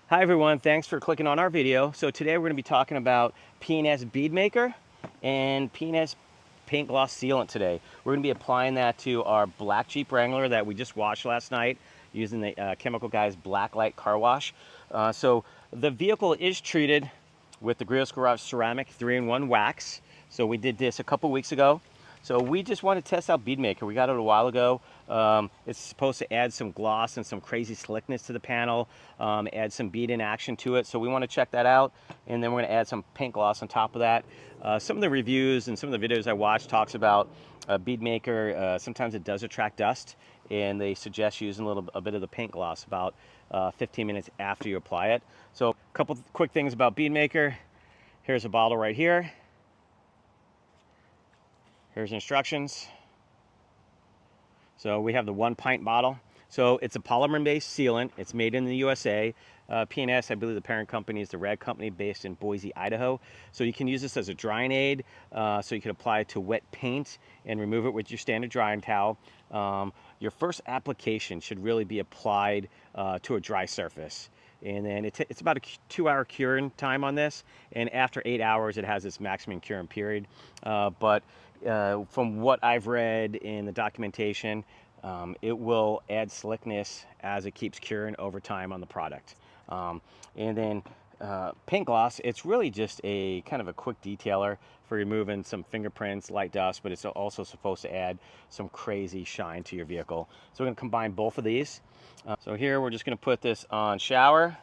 Hi everyone, thanks for clicking on our video. So today we're going to be talking about P&S Bead Maker and P&S paint gloss sealant today. We're going to be applying that to our black Jeep Wrangler that we just washed last night using the Chemical Guys Black Light Car Wash. So the vehicle is treated with the Grillos Garage Ceramic 3-in-1 wax. So we did this a couple weeks ago. So we just want to test out Bead Maker. We got it a while ago. It's supposed to add some gloss and some crazy slickness to the panel, add some bead in action to it. So we want to check that out. And then we're going to add some paint gloss on top of that. Some of the reviews and some of the videos I watched talks about Bead Maker. Sometimes it does attract dust, and they suggest using a bit of the paint gloss about 15 minutes after you apply it. So a couple quick things about Bead Maker. Here's a bottle right here. Here's instructions. So we have the 1 pint bottle. So it's a polymer-based sealant. It's made in the USA. P&S, I believe the parent company is the Rag Company based in Boise, Idaho. So you can use this as a drying aid. So you can apply it to wet paint and remove it with your standard drying towel. Your first application should really be applied to a dry surface. And then it's about a 2-hour curing time on this. And after 8 hours, it has its maximum curing period. But from what I've read in the documentation, it will add slickness as it keeps curing over time on the product. And then paint gloss, it's really just a kind of a quick detailer for removing some fingerprints, light dust, but it's also supposed to add some crazy shine to your vehicle. So we're going to combine both of these. So here we're just going to put this on shower.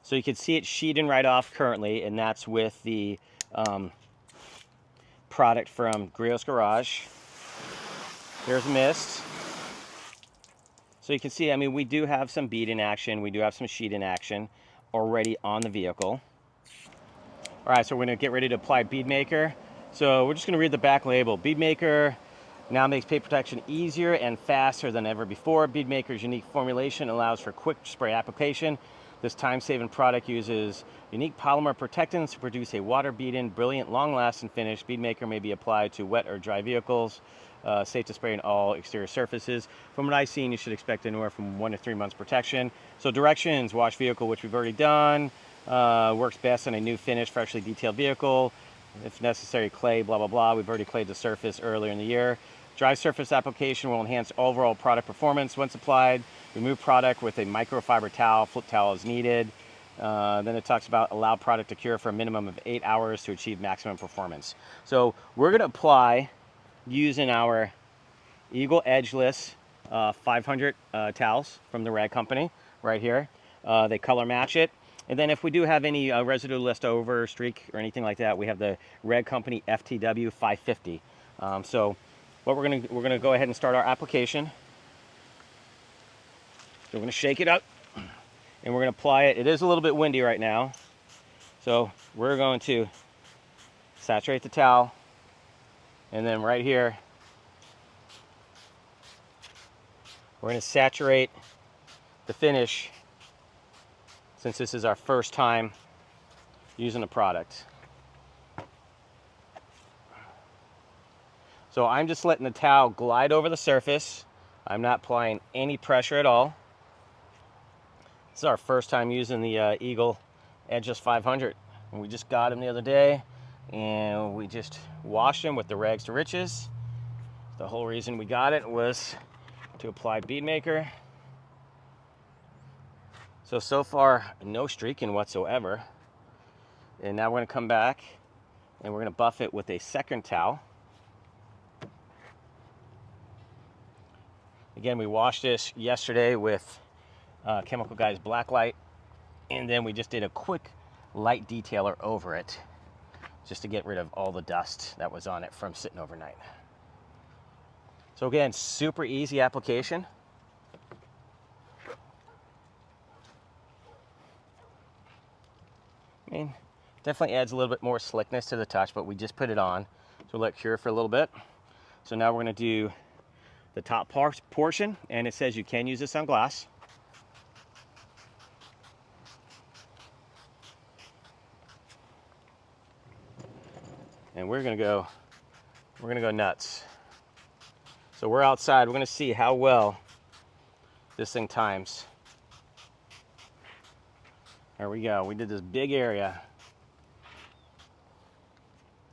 So you can see it sheeting right off currently, and that's with the product from Grillos Garage. There's mist. So you can see, I mean, we do have some bead in action. We do have some sheet in action already on the vehicle. All right, so we're going to get ready to apply Bead Maker. So we're just going to read the back label. Bead Maker now makes paint protection easier and faster than ever before. Bead Maker's unique formulation allows for quick spray application. This time-saving product uses unique polymer protectants to produce a water-beaten, brilliant, long-lasting finish. Bead Maker may be applied to wet or dry vehicles. Safe to spray in all exterior surfaces. From what I've seen, you should expect anywhere from 1 to 3 months protection. So directions: wash vehicle, which we've already done. Works best on a new finished, freshly detailed vehicle. If necessary, clay, blah, blah, blah. We've already clayed the surface earlier in the year. Dry surface application will enhance overall product performance. Once applied, remove product with a microfiber towel. Flip towel is needed. Then it talks about allow product to cure for a minimum of 8 hours to achieve maximum performance. So we're going to apply using our Eagle Edgeless 500 towels from the Rag Company right here. They color match it. And then if we do have any residue left over, streak, or anything like that, we have the Rag Company FTW 550. So what we're gonna go ahead and start our application. So we're gonna shake it up, and we're gonna apply it. It is a little bit windy right now, so we're going to saturate the towel, and then right here, we're gonna saturate the finish since this is our first time using the product. So I'm just letting the towel glide over the surface. I'm not applying any pressure at all. This is our first time using the Eagle Edgeless 500. And we just got him the other day, and we just washed him with the rags to riches. The whole reason we got it was to apply Bead Maker. So far, no streaking whatsoever. And now we're going to come back, and we're going to buff it with a second towel. Again, we washed this yesterday with Chemical Guys Black Light, and then we just did a quick light detailer over it just to get rid of all the dust that was on it from sitting overnight. So again, super easy application. I mean, definitely adds a little bit more slickness to the touch, but we just put it on. So let it cure for a little bit. So now we're going to do the top portion, and it says you can use this on glass. And we're gonna go nuts. So we're outside. We're going to see how well this thing times. There we go. We did this big area.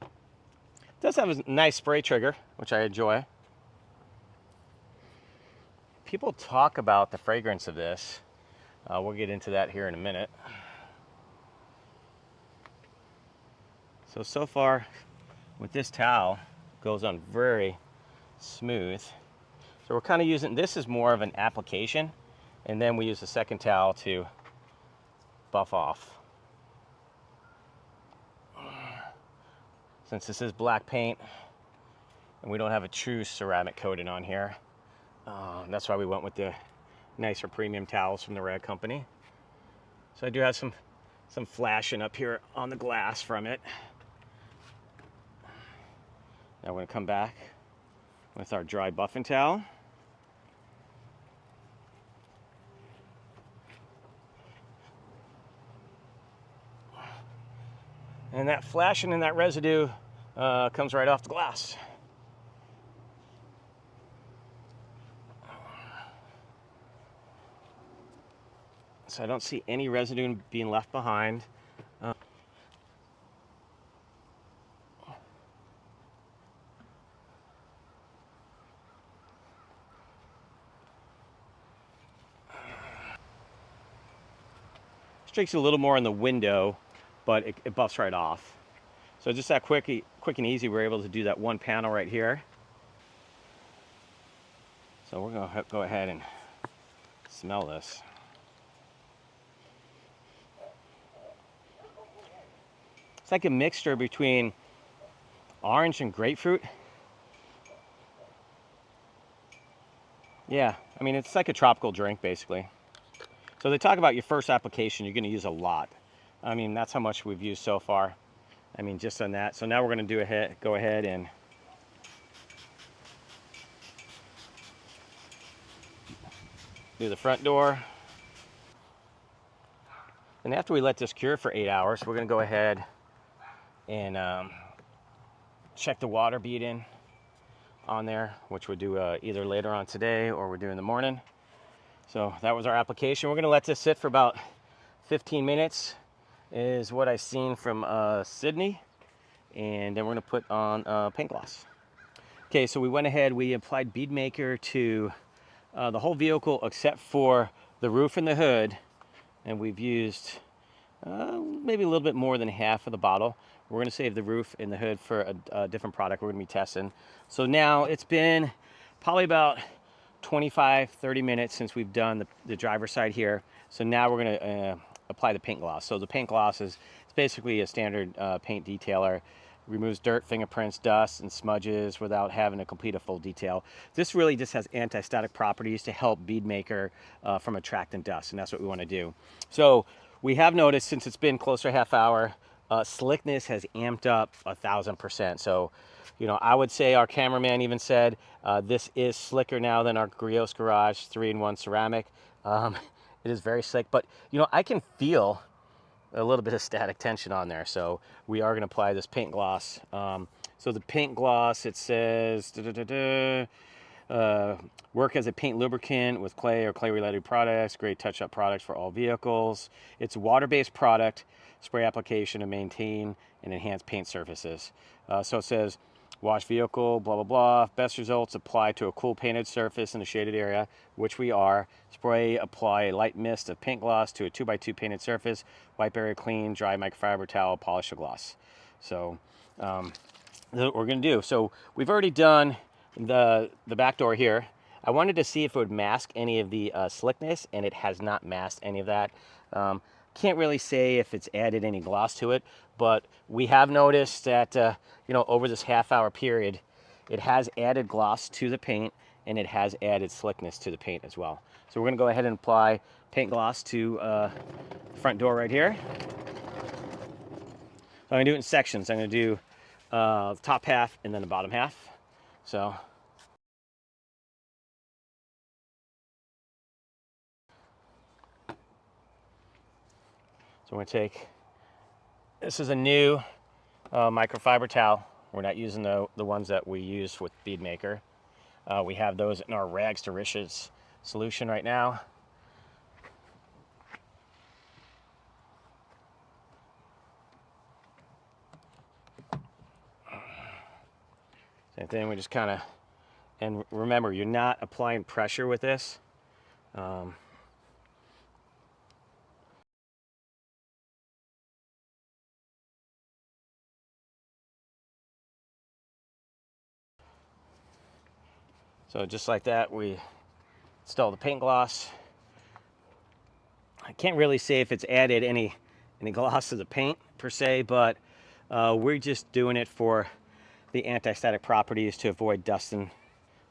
It does have a nice spray trigger, which I enjoy. People talk about the fragrance of this. We'll get into that here in a minute. So far with this towel, it goes on very smooth. So we're kind of using, this is more of an application, and then we use the second towel to buff off. Since this is black paint and we don't have a true ceramic coating on here, that's why we went with the nicer premium towels from the Rag Company. So I do have some flashing up here on the glass from it. Now we're going to come back with our dry buffing towel. And that flashing and that residue comes right off the glass. So I don't see any residue being left behind. Streaks a little more in the window, but it buffs right off. So just that quick and easy, we're able to do that one panel right here. So we're gonna go ahead and smell this. It's like a mixture between orange and grapefruit. Yeah, I mean, it's like a tropical drink, basically. So they talk about your first application, you're gonna use a lot. I mean, that's how much we've used so far. I mean, just on that. So now we're gonna go ahead and do the front door. And after we let this cure for 8 hours, we're gonna go ahead and check the water bead in on there, which we'll do either later on today or we'll do in the morning. So that was our application. We're gonna let this sit for about 15 minutes is what I've seen from Sydney. And then we're gonna put on paint gloss. Okay, so we went ahead, we applied Bead Maker to the whole vehicle except for the roof and the hood. And we've used maybe a little bit more than half of the bottle. We're gonna save the roof and the hood for a different product we're gonna be testing. So now it's been probably about 25-30 minutes since we've done the driver's side here. So now we're gonna apply the paint gloss. So the paint gloss is it's basically a standard paint detailer. Removes dirt, fingerprints, dust, and smudges without having to complete a full detail. This really just has anti-static properties to help Bead Maker from attracting dust, and that's what we want to do. So we have noticed since it's been close to a half hour, slickness has amped up 1,000%. So, you know, I would say our cameraman even said this is slicker now than our Griot's Garage 3-in-1 ceramic. It is very slick, but you know, I can feel a little bit of static tension on there. So we are going to apply this paint gloss. So the paint gloss, it says work as a paint lubricant with clay or clay related products, great touch up products for all vehicles. It's a water-based product, spray application to maintain and enhance paint surfaces. So it says wash vehicle, blah, blah, blah. Best results apply to a cool painted surface in a shaded area, which we are. Spray, apply a light mist of paint gloss to a 2x2 painted surface. Wipe area clean, dry microfiber towel, polish the gloss. So that's what we're gonna do. So we've already done the back door here. I wanted to see if it would mask any of the slickness, and it has not masked any of that. Can't really say if it's added any gloss to it, but we have noticed that you know, over this half-hour period, it has added gloss to the paint, and it has added slickness to the paint as well. So we're gonna go ahead and apply paint gloss to the front door right here. So I'm gonna do it in sections. I'm gonna do the top half and then the bottom half. So we're gonna take, this is a new microfiber towel. We're not using the ones that we use with Bead Maker. We have those in our rags to riches solution right now. Same thing, we just kind of, and remember, you're not applying pressure with this. So just like that, we install the paint gloss. I can't really say if it's added any gloss to the paint per se, but we're just doing it for the anti-static properties to avoid dusting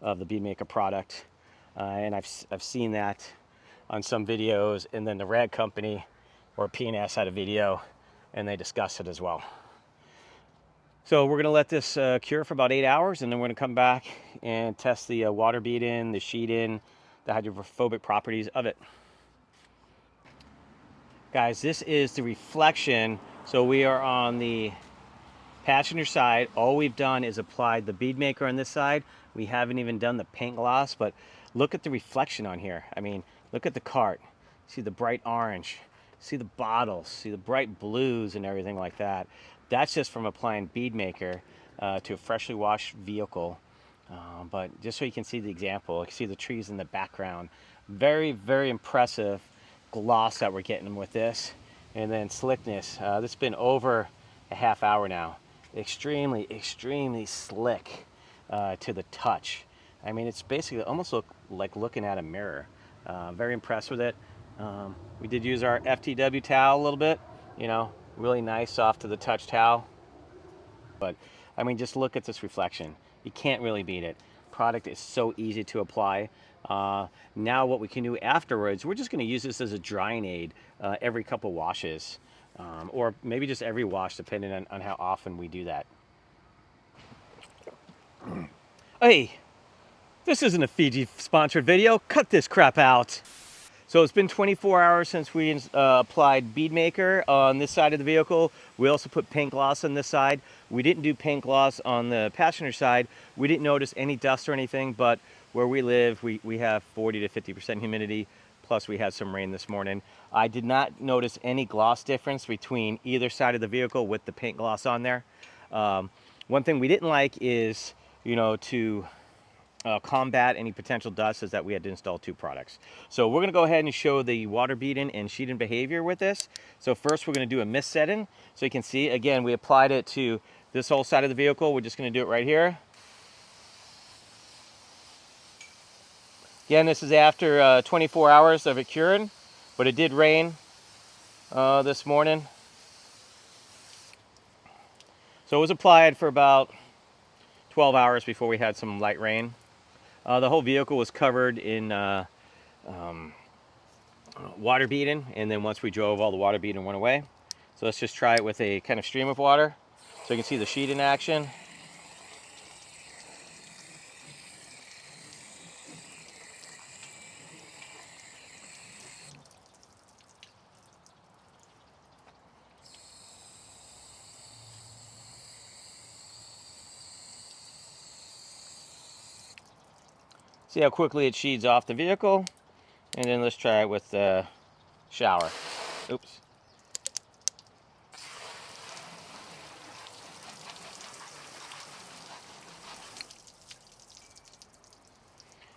of the Bead Maker product. And I've seen that on some videos, and then the rag company or P&S had a video and they discussed it as well. So we're gonna let this cure for about 8 hours, and then we're gonna come back and test the water bead in, the sheet in, the hydrophobic properties of it. Guys, this is the reflection. So we are on the passenger side. All we've done is applied the Bead Maker on this side. We haven't even done the paint gloss, but look at the reflection on here. I mean, look at the cart. See the bright orange, see the bottles, see the bright blues and everything like that. That's just from applying Bead Maker to a freshly washed vehicle. But just so you can see the example, you can see the trees in the background. Very, very impressive gloss that we're getting with this. And then slickness. This has been over a half hour now. Extremely, extremely slick to the touch. I mean, it's basically almost like looking at a mirror. Very impressed with it. We did use our FTW towel a little bit, you know, really nice, soft to the touch towel. But I mean, just look at this reflection. You can't really beat it. Product is so easy to apply. Now what we can do afterwards, we're just going to use this as a drying aid every couple washes, or maybe just every wash, depending on how often we do that. Hey, this isn't a Fiji sponsored video. Cut this crap out. So it's been 24 hours since we applied Bead Maker on this side of the vehicle. We also put paint gloss on this side. We didn't do paint gloss on the passenger side. We didn't notice any dust or anything, but where we live, we have 40 to 50% humidity, plus we had some rain this morning. I did not notice any gloss difference between either side of the vehicle with the paint gloss on there. One thing we didn't like is, you know, to combat any potential dust, is that we had to install 2 products. So we're going to go ahead and show the water beading and sheeting behavior with this. So first we're going to do a mist setting. So you can see, again, we applied it to this whole side of the vehicle. We're just going to do it right here. Again, this is after 24 hours of it curing, but it did rain this morning. So it was applied for about 12 hours before we had some light rain. The whole vehicle was covered in water beading, and then once we drove, all the water beading went away. So let's just try it with a kind of stream of water so you can see the sheet in action. See how quickly it sheets off the vehicle. And then let's try it with the shower. Oops.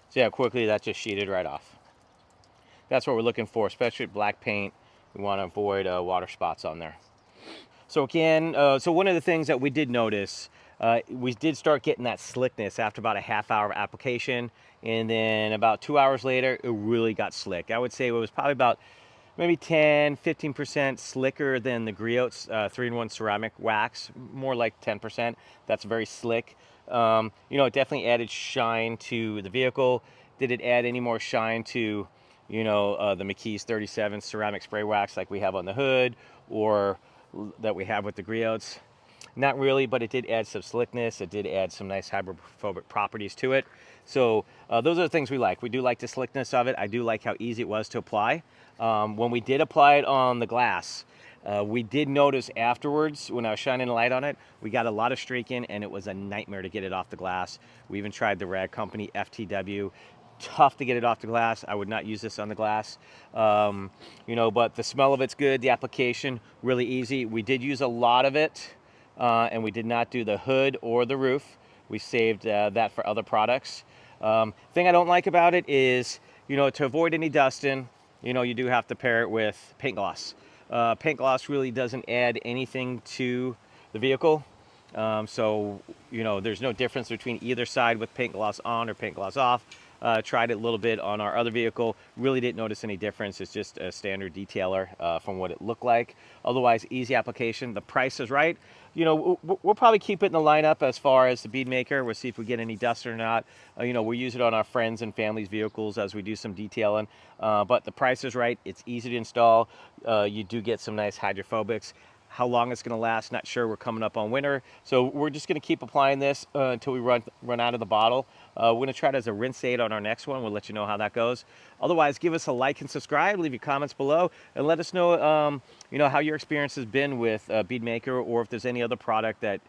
See how quickly that just sheeted right off. That's what we're looking for, especially with black paint. We want to avoid water spots on there. So again, so one of the things that we did notice, we did start getting that slickness after about a half-hour application, and then about 2 hours later, it really got slick. I would say it was probably about maybe 10-15% slicker than the Griot's 3-in-1 ceramic wax, more like 10%. That's very slick. You know, it definitely added shine to the vehicle. Did it add any more shine to, you know, the McKee's 37 ceramic spray wax like we have on the hood, or that we have with the Griots? Not really, but it did add some slickness. It did add some nice hydrophobic properties to it. So those are the things we like. We do like the slickness of it. I do like how easy it was to apply. When we did apply it on the glass, We did notice afterwards when I was shining a light on it, we got a lot of streaking and it was a nightmare to get it off the glass. We even tried the rag company FTW. Tough to get it off the glass. I would not use this on the glass. You know, but the smell of it's good. The application, really easy. We did use a lot of it and we did not do the hood or the roof. We saved that for other products. Thing I don't like about it is, you know, to avoid any dusting, you know, you do have to pair it with paint gloss. Paint gloss really doesn't add anything to the vehicle. So, you know, there's no difference between either side with paint gloss on or paint gloss off. Tried it a little bit on our other vehicle. Really didn't notice any difference. It's just a standard detailer from what it looked like. Otherwise, easy application. The price is right. You know, we'll probably keep it in the lineup as far as the Bead Maker. We'll see if we get any dust or not. You know, we'll use it on our friends and family's vehicles as we do some detailing. But the price is right. It's easy to install. You do get some nice hydrophobics. How long it's going to last, not sure. We're coming up on winter, so we're just going to keep applying this until we run out of the bottle. We're going to try it as a rinse aid on our next one. We'll let you know how that goes. Otherwise, give us a like and subscribe. Leave your comments below and let us know, you know, how your experience has been with Bead Maker, or if there's any other product that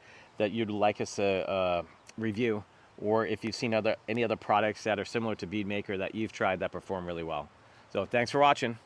you'd like us to review, or if you've seen any other products that are similar to Bead Maker that you've tried that perform really well. So thanks for watching.